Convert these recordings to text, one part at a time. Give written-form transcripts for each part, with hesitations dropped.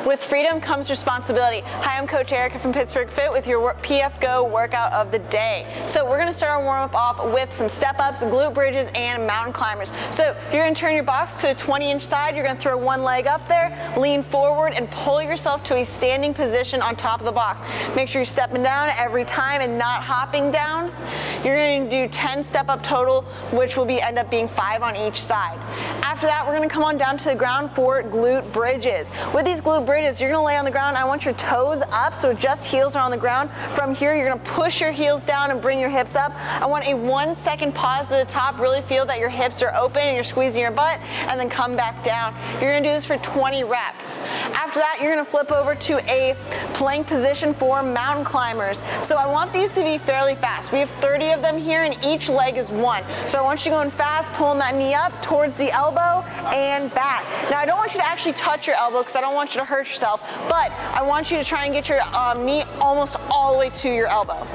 With freedom comes responsibility. Hi, I'm Coach Erica from Pittsburgh Fit with your PF Go workout of the day. So we're gonna start our warm-up off with some step-ups, glute bridges, and mountain climbers. So you're gonna turn your box to the 20-inch side, you're gonna throw one leg up there, lean forward, and pull yourself to a standing position on top of the box. Make sure you're stepping down every time and not hopping down. You're gonna do 10 step-up total, which will end up being 5 on each side. After that, we're gonna come on down to the ground for glute bridges. With these glute bridges, you're gonna lay on the ground. I want your toes up, so just heels are on the ground. From here, you're gonna push your heels down and bring your hips up. I want a 1 second pause at the top. Really feel that your hips are open and you're squeezing your butt, and then come back down. You're gonna do this for 20 reps. After that, you're gonna flip over to a plank position for mountain climbers. So I want these to be fairly fast. We have 30 of them here, and each leg is 1. So I want you going fast, pulling that knee up towards the elbow and back. Now, I don't want you to actually touch your elbow because I don't want you to hurt yourself, but I want you to try and get your knee almost all the way to your elbow.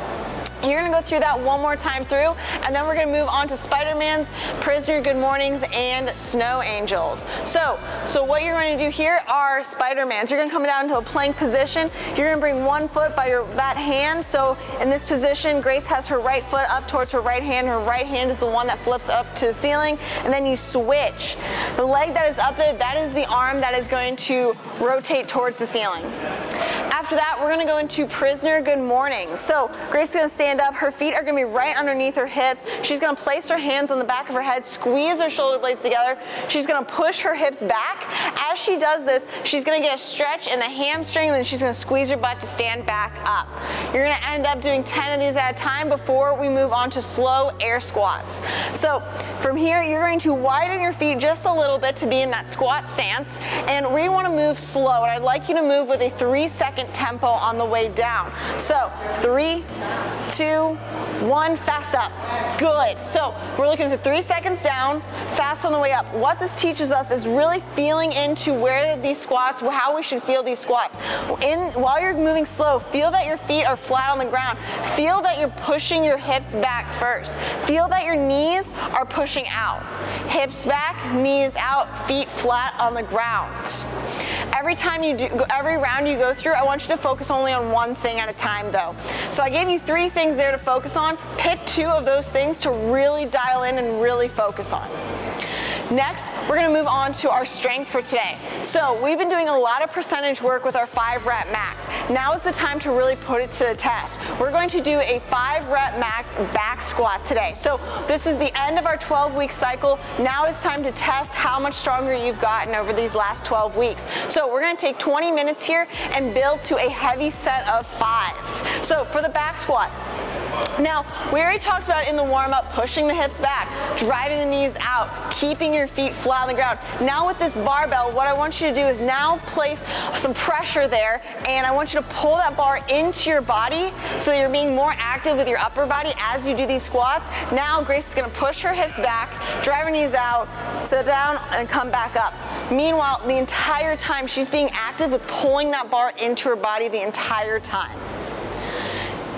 You're gonna go through that one more time through, and then we're gonna move on to Spider-Mans, Prisoner Good Mornings, and Snow Angels. So what you're going to do here are Spider-Mans. You're gonna come down to a plank position. You're gonna bring one foot by that hand. So in this position, Grace has her right foot up towards her right hand. Her right hand is the one that flips up to the ceiling, and then you switch. The leg that is up there, that is the arm that is going to rotate towards the ceiling. After that, we're gonna go into Prisoner Good Mornings. So Grace is gonna stand up, her feet are gonna be right underneath her hips. She's gonna place her hands on the back of her head, squeeze her shoulder blades together. She's gonna push her hips back. As she does this, she's gonna get a stretch in the hamstring, and then she's gonna squeeze her butt to stand back up. You're gonna end up doing 10 of these at a time before we move on to slow air squats. So from here, you're going to widen your feet just a little bit to be in that squat stance, and we wanna move slow, and I'd like you to move with a 3-second tempo on the way down. So 3, 2, 1, fast up. Good. So we're looking for 3 seconds down, fast on the way up. What this teaches us is really feeling into where these squats, how we should feel these squats. While you're moving slow, feel that your feet are flat on the ground. Feel that you're pushing your hips back first. Feel that your knees are pushing out. Hips back, knees out, feet flat on the ground. Every round you go through, I want you to focus only on one thing at a time though. So I gave you 3 things there to focus on. Pick 2 of those things to really dial in and really focus on. Next, we're gonna move on to our strength for today. So we've been doing a lot of percentage work with our 5-rep max. Now is the time to really put it to the test. We're going to do a 5-rep max back squat today. So this is the end of our 12-week cycle. Now it's time to test how much stronger you've gotten over these last 12 weeks. So we're gonna take 20 minutes here and build to a heavy set of 5. So for the back squat, now, we already talked about in the warm-up, pushing the hips back, driving the knees out, keeping your feet flat on the ground. Now with this barbell, what I want you to do is now place some pressure there, and I want you to pull that bar into your body so that you're being more active with your upper body as you do these squats. Now Grace is gonna push her hips back, drive her knees out, sit down, and come back up. Meanwhile, the entire time, she's being active with pulling that bar into her body the entire time.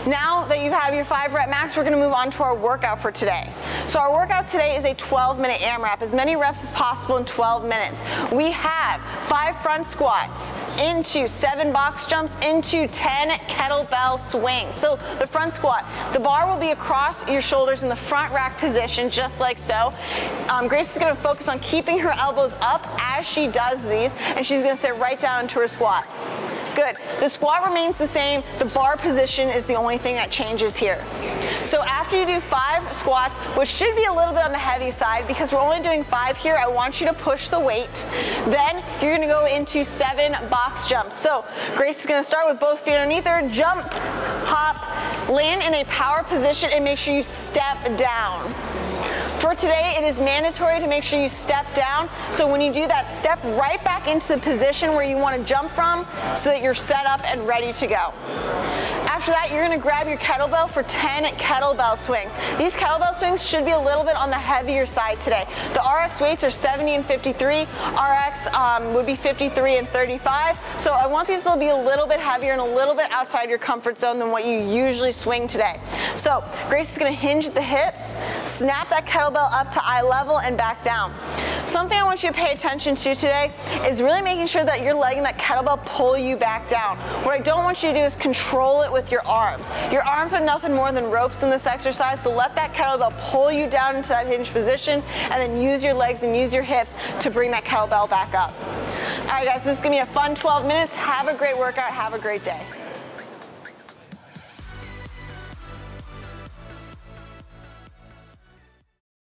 Now that you have your 5-rep max, we're gonna move on to our workout for today. So our workout today is a 12-minute AMRAP, as many reps as possible in 12 minutes. We have 5 front squats, into 7 box jumps, into 10 kettlebell swings. So the front squat, the bar will be across your shoulders in the front rack position, just like so. Grace is gonna focus on keeping her elbows up as she does these, and she's gonna sit right down into her squat. Good. The squat remains the same. The bar position is the only thing that changes here. So after you do 5 squats, which should be a little bit on the heavy side because we're only doing 5 here, I want you to push the weight. Then you're gonna go into 7 box jumps. So Grace is gonna start with both feet underneath her, jump, hop, land in a power position, and make sure you step down. For today, it is mandatory to make sure you step down. So when you do that, step right back into the position where you want to jump from so that you're set up and ready to go. After that, you're gonna grab your kettlebell for 10 kettlebell swings. These kettlebell swings should be a little bit on the heavier side today. The RX weights are 70 and 53. RX would be 53 and 35. So I want these to be a little bit heavier and a little bit outside your comfort zone than what you usually swing today. So Grace is gonna hinge at the hips, snap that kettlebell up to eye level and back down. Something I want you to pay attention to today is really making sure that you're letting that kettlebell pull you back down. What I don't want you to do is control it with your arms. Your arms are nothing more than ropes in this exercise, so let that kettlebell pull you down into that hinge position and then use your legs and use your hips to bring that kettlebell back up. All right guys, this is gonna be a fun 12 minutes. Have a great workout, have a great day.